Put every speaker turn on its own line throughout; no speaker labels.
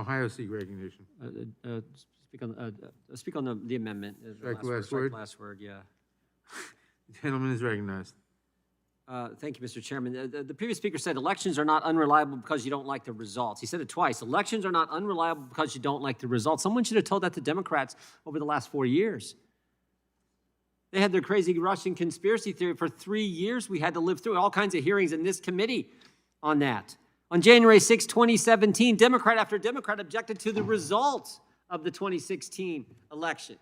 Ohio seek recognition.
Speak on the amendment.
Strike last word.
Last word, yeah.
The gentleman is recognized.
Thank you, Mr. Chairman. The previous speaker said elections are not unreliable because you don't like the results. He said it twice. Elections are not unreliable because you don't like the results. Someone should have told that to Democrats over the last 4 years. They had their crazy Russian conspiracy theory for 3 years. We had to live through all kinds of hearings in this committee on that. On January 6, 2017, Democrat after Democrat objected to the results of the 2016 election.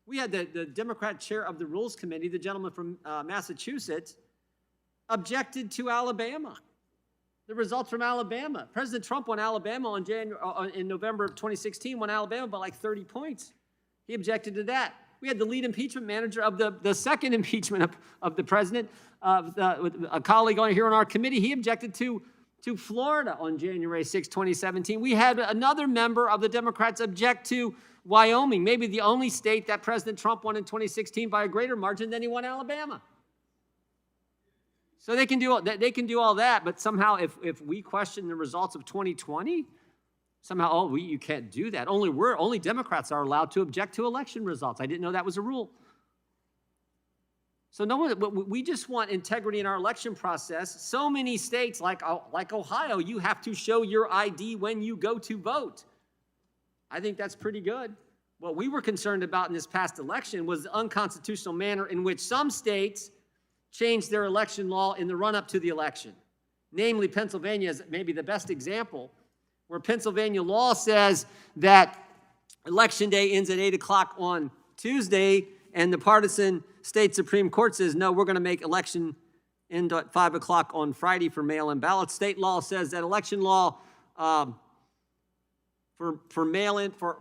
We had the Democrat chair of the Rules Committee, the gentleman from Massachusetts, objected to Alabama, the results from Alabama. President Trump won Alabama in November of 2016, won Alabama by like 30 points. He objected to that. We had the lead impeachment manager of the second impeachment of the president, a colleague here on our committee. He objected to Florida on January 6, 2017. We had another member of the Democrats object to Wyoming, maybe the only state that President Trump won in 2016 by a greater margin than he won Alabama. So they can do all that, but somehow if we question the results of 2020, somehow, you can't do that. Only Democrats are allowed to object to election results. I didn't know that was a rule. So we just want integrity in our election process. So many states, like Ohio, you have to show your ID when you go to vote. I think that's pretty good. What we were concerned about in this past election was the unconstitutional manner in which some states changed their election law in the run-up to the election. Namely, Pennsylvania is maybe the best example, where Pennsylvania law says that election day ends at 8 o'clock on Tuesday, and the partisan state Supreme Court says, no, we're going to make election end at 5 o'clock on Friday for mail-in ballots. State law says that election law, for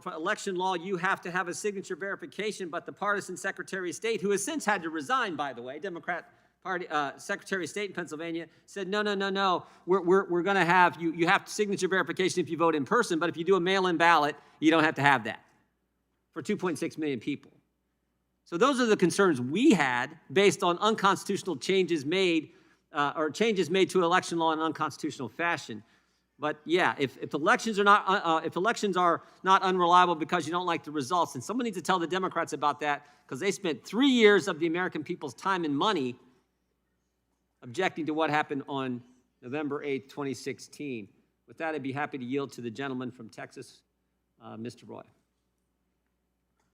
election law, you have to have a signature verification, but the partisan Secretary of State, who has since had to resign, by the way, Democrat Party, Secretary of State in Pennsylvania, said, no, we're going to have, you have signature verification if you vote in person, but if you do a mail-in ballot, you don't have to have that for 2.6 million people. So those are the concerns we had based on unconstitutional changes made, changes made to election law in an unconstitutional fashion. But yeah, if elections are not unreliable because you don't like the results, then someone needs to tell the Democrats about that, because they spent 3 years of the American people's time and money objecting to what happened on November 8, 2016. With that, I'd be happy to yield to the gentleman from Texas, Mr. Roy.